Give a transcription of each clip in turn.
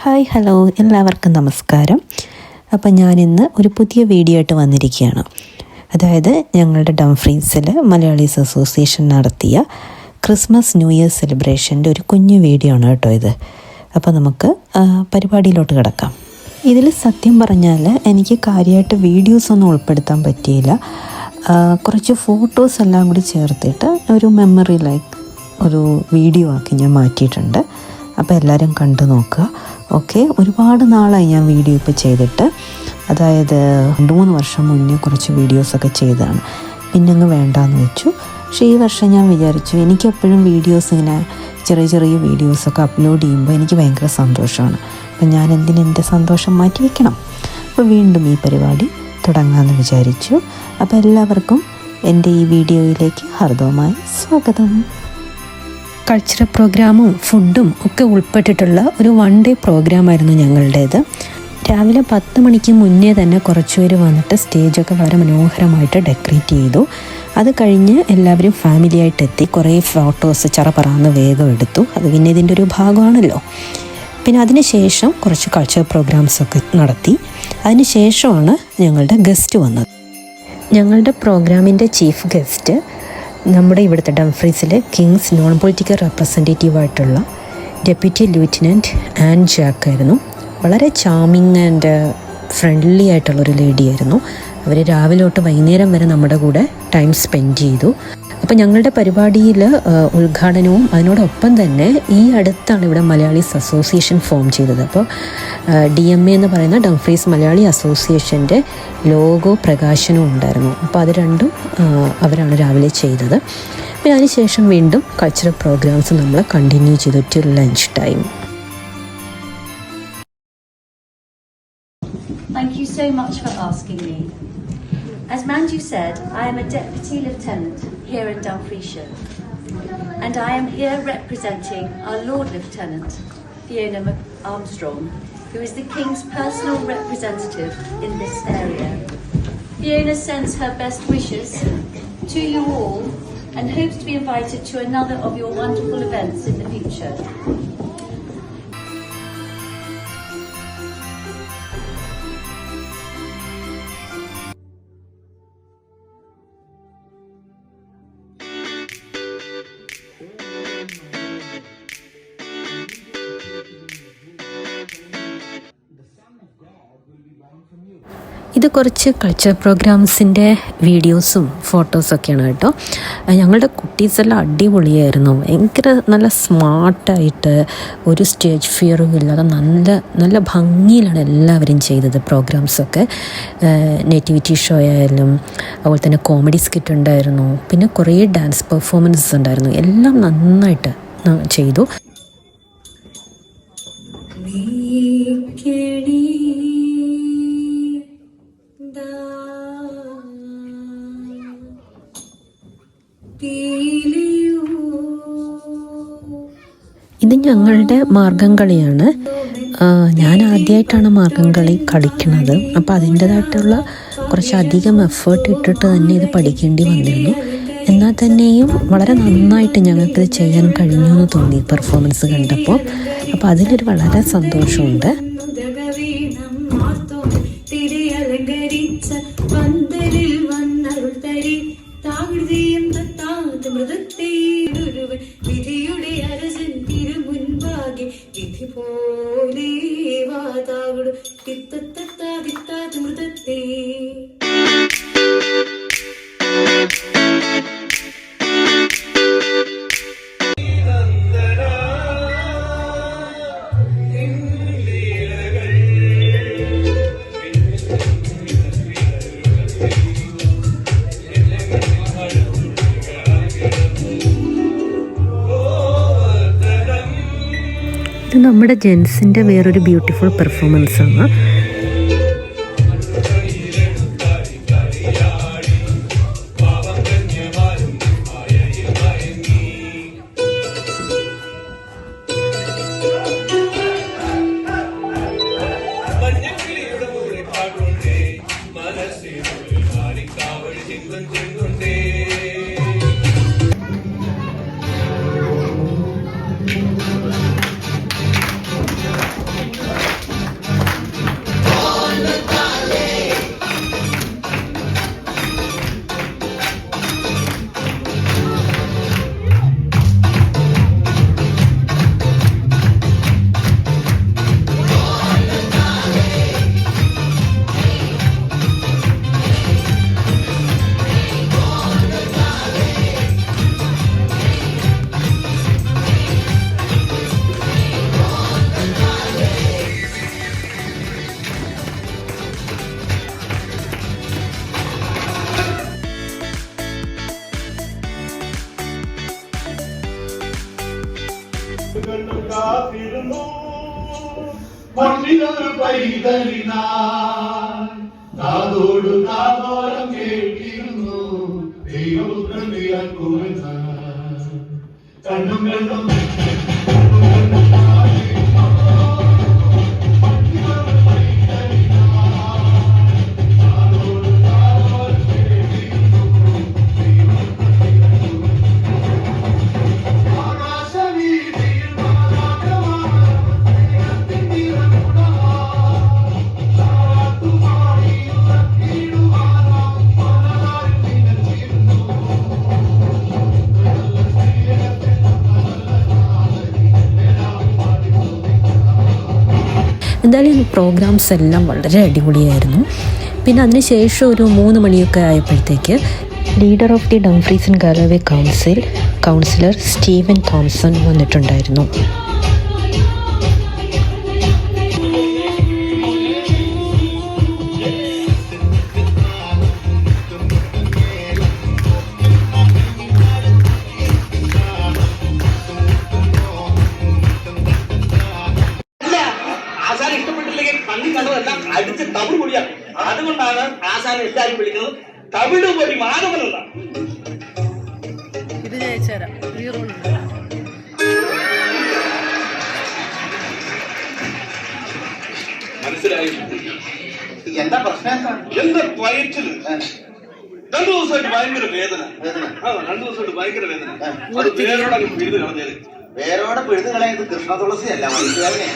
Hi hello എല്ലാവർക്കും നമസ്കാരം. അപ്പം ഞാനിന്ന് ഒരു പുതിയ വീഡിയോ ആയിട്ട് വന്നിരിക്കുകയാണ്. അതായത് ഞങ്ങളുടെ ഡംഫ്രീസിൽ മലയാളീസ് അസോസിയേഷൻ നടത്തിയ ക്രിസ്മസ് ന്യൂ ഇയർ സെലിബ്രേഷൻ്റെ ഒരു കുഞ്ഞു വീഡിയോ ആണ് കേട്ടോ ഇത്. അപ്പോൾ നമുക്ക് പരിപാടിയിലോട്ട് കിടക്കാം. ഇതിൽ സത്യം പറഞ്ഞാൽ എനിക്ക് കാര്യമായിട്ട് വീഡിയോസൊന്നും ഉൾപ്പെടുത്താൻ പറ്റിയില്ല. കുറച്ച് ഫോട്ടോസ് എല്ലാം കൂടി ചേർത്തിട്ട് ഒരു മെമ്മറി ലൈക്ക് ഒരു വീഡിയോ ആക്കി ഞാൻ മാറ്റിയിട്ടുണ്ട്. അപ്പോൾ എല്ലാവരും കണ്ടു നോക്കുക. ഓക്കെ, ഒരുപാട് നാളായി ഞാൻ വീഡിയോ ഇപ്പോൾ ചെയ്തിട്ട്. അതായത് 2-3 വർഷം മുന്നേ കുറച്ച് വീഡിയോസൊക്കെ ചെയ്തതാണ്. പിന്നെ അങ്ങ് വേണ്ടാന്ന് വെച്ചു. പക്ഷേ ഈ വർഷം ഞാൻ വിചാരിച്ചു, എനിക്കെപ്പോഴും വീഡിയോസ് ഇങ്ങനെ ചെറിയ ചെറിയ വീഡിയോസൊക്കെ അപ്ലോഡ് ചെയ്യുമ്പോൾ എനിക്ക് ഭയങ്കര സന്തോഷമാണ്. അപ്പം ഞാൻ എൻ്റെ സന്തോഷം മാറ്റി വയ്ക്കണം. അപ്പോൾ വീണ്ടും ഈ പരിപാടി തുടങ്ങാമെന്ന് വിചാരിച്ചു. അപ്പോൾ എല്ലാവർക്കും എൻ്റെ ഈ വീഡിയോയിലേക്ക് ഹാർദവമായ സ്വാഗതം. കൾച്ചറൽ പ്രോഗ്രാമും ഫുഡും ഒക്കെ ഉൾപ്പെട്ടിട്ടുള്ള ഒരു 1 ഡേ പ്രോഗ്രാമായിരുന്നു ഞങ്ങളുടേത്. രാവിലെ 10 മണിക്ക് മുന്നേ തന്നെ കുറച്ച് പേര് വന്നിട്ട് സ്റ്റേജൊക്കെ വളരെ മനോഹരമായിട്ട് ഡെക്കറേറ്റ് ചെയ്തു. അത് കഴിഞ്ഞ് എല്ലാവരും ഫാമിലിയായിട്ട് എത്തി. കുറേ ഫോട്ടോസ് ചറപറാന്ന് വേഗം എടുത്തു. അത് പിന്നെ ഇതിൻ്റെ ഒരു ഭാഗമാണല്ലോ. പിന്നെ അതിന് ശേഷം കുറച്ച് കൾച്ചറൽ പ്രോഗ്രാംസൊക്കെ നടത്തി. അതിന് ശേഷമാണ് ഞങ്ങളുടെ ഗസ്റ്റ് വന്നത്. ഞങ്ങളുടെ പ്രോഗ്രാമിൻ്റെ ചീഫ് ഗസ്റ്റ് നമ്മുടെ ഇവിടുത്തെ ഡംഫ്രീസിലെ കിങ്സ് നോൺ പൊളിറ്റിക്കൽ റെപ്രസെൻറ്റേറ്റീവായിട്ടുള്ള ഡെപ്യൂട്ടി ലൂറ്റനൻറ്റ് ആൻ ജാക്ക് ആയിരുന്നു. വളരെ ചാമിങ് ആൻഡ് ഫ്രണ്ട്ലി ആയിട്ടുള്ളൊരു ലേഡിയായിരുന്നു. അവർ രാവിലെ തൊട്ട് വൈകുന്നേരം വരെ നമ്മുടെ കൂടെ ടൈം സ്പെൻഡ് ചെയ്തു. അപ്പോൾ ഞങ്ങളുടെ പരിപാടിയിൽ ഉദ്ഘാടനവും അതിനോടൊപ്പം തന്നെ ഈ അടുത്താണ് ഇവിടെ മലയാളീസ് അസോസിയേഷൻ ഫോം ചെയ്തത്. അപ്പോൾ DMA എന്ന് പറയുന്ന ഡംഫ്രീസ് മലയാളി അസോസിയേഷൻ്റെ ലോഗോ പ്രകാശനവും ഉണ്ടായിരുന്നു. അപ്പോൾ അത് രണ്ടും അവരാണ് രാവിലെ ചെയ്തത്. പിന്നെ അതിനുശേഷം വീണ്ടും കൾച്ചറൽ പ്രോഗ്രാംസ് നമ്മൾ കണ്ടിന്യൂ ചെയ്തു to lunch time. Thank you so much for asking me. As Manju said, I am a Deputy Lieutenant here in Dumfriesshire, and I am here representing our Lord Lieutenant, Fiona Armstrong, who is the King's personal representative in this area. Fiona sends her best wishes to you all and hopes to be invited to another of your wonderful events in the future. ഇത് കുറച്ച് culture പ്രോഗ്രാംസിൻ്റെ വീഡിയോസും ഫോട്ടോസൊക്കെയാണ് കേട്ടോ. ഞങ്ങളുടെ കുട്ടീസെല്ലാം അടിപൊളിയായിരുന്നു. ഭയങ്കര നല്ല സ്മാർട്ടായിട്ട് ഒരു stage ഫിയറും ഇല്ലാതെ നല്ല ഭംഗിയിലാണ് എല്ലാവരും ചെയ്തത്. പ്രോഗ്രാംസൊക്കെ നേറ്റിവിറ്റി ഷോ ആയാലും അതുപോലെ തന്നെ കോമഡി സ്കിറ്റ് ഉണ്ടായിരുന്നു. പിന്നെ കുറേ ഡാൻസ് പെർഫോമൻസസ് ഉണ്ടായിരുന്നു. എല്ലാം നന്നായിട്ട് ചെയ്തു. ഇത് ഞങ്ങളുടെ മാർഗം കളിയാണ്. ഞാൻ ആദ്യമായിട്ടാണ് മാർഗം കളി കളിക്കുന്നത്. അപ്പോൾ അതിൻ്റേതായിട്ടുള്ള കുറച്ചധികം എഫേർട്ട് ഇട്ടിട്ട് തന്നെ ഇത് പഠിക്കേണ്ടി വന്നിരുന്നു. എന്നാൽ തന്നെയും വളരെ നന്നായിട്ട് ഞങ്ങൾക്കിത് ചെയ്യാൻ കഴിഞ്ഞു എന്ന് തോന്നി പെർഫോമൻസ് കണ്ടപ്പോൾ. അപ്പോൾ അതിലൊരു വളരെ സന്തോഷമുണ്ട്. ഇത് നമ്മുടെ ജെൻസിൻ്റെ വേറൊരു ബ്യൂട്ടിഫുൾ പെർഫോമൻസാണ്. മണ്ണിലൊരു പൈതലിനായി കാതോട് കാതോരം കേട്ടിരുന്നു ദൈവപുത്രൻ നിലക്കുമെന്ന് കണ്ണും കണ്ണും എന്തായാലും പ്രോഗ്രാംസ് എല്ലാം വളരെ അടിപൊളിയായിരുന്നു. പിന്നെ അതിനുശേഷം ഒരു 3 മണിയൊക്കെ ആയപ്പോഴത്തേക്ക് leader of the Dumfries and Galloway councillor Steven Thomson വന്നിട്ടുണ്ടായിരുന്നു. അടിച്ച് തമിഴ് പൊടിയാണ്. അതുകൊണ്ടാണ് ആശാനെ എല്ലാരും വിളിക്കുന്നത് തമിഴ് പൊടി മാധവൻ എന്നാണ്. ഇത് ജയിച്ചുതരാം. മനസ്സിലായി? എന്താ പ്രശ്നം? എന്റെ വയറ്റില് 2 ദിവസമായിട്ട് ഭയങ്കര വേദന. 2 ദിവസമായിട്ട് ഭയങ്കര വേദന. അത് വേരോടെ പിഴുത് കളഞ്ഞത്. വേരോടെ പിഴുത് കളയത് കൃഷ്ണ തുളസി അല്ല, മനുഷ്യനെ.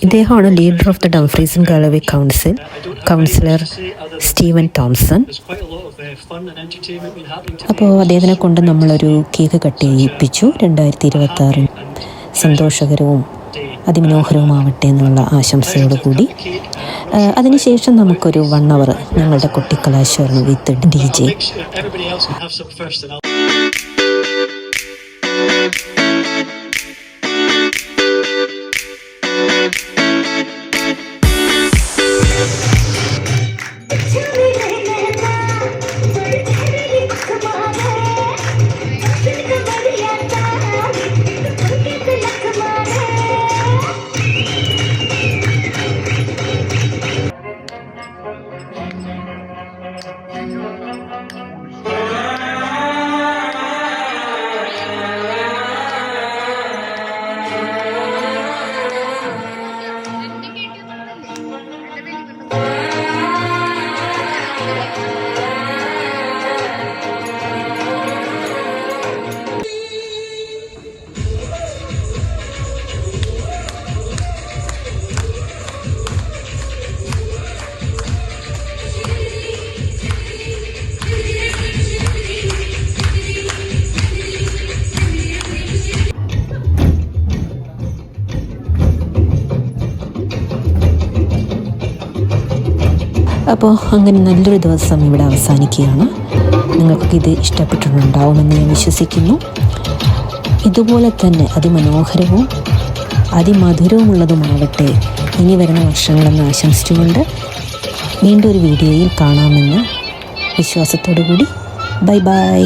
ഇദ്ദേഹമാണ് leader of the Dumfries and Galloway councillor Steven Thomson. അപ്പോൾ അദ്ദേഹത്തിനെ കൊണ്ട് നമ്മളൊരു കേക്ക് കട്ട് ചെയ്യിപ്പിച്ചു. 2026 സന്തോഷകരവും അതിമനോഹരവുമാവട്ടെ എന്നുള്ള ആശംസയോടുകൂടി. അതിനുശേഷം നമുക്കൊരു 1 hour ഞങ്ങളുടെ കൊട്ടിക്കലാശായിരുന്നു വിത്ത് DJ. അപ്പോൾ അങ്ങനെ നല്ലൊരു ദിവസം ഇവിടെ അവസാനിക്കുകയാണ്. നിങ്ങൾക്കിത് ഇഷ്ടപ്പെട്ടിട്ടുണ്ടാവുമെന്ന് ഞാൻ വിശ്വസിക്കുന്നു. ഇതുപോലെ തന്നെ അതിമനോഹരവും അതിമധുരവുമുള്ളതുമാവട്ടെ ഇനി വരുന്ന വർഷങ്ങളെന്ന് ആശംസിച്ചുകൊണ്ട് വീണ്ടും ഒരു വീഡിയോയിൽ കാണാമെന്ന വിശ്വാസത്തോടു കൂടി ബൈ ബൈ.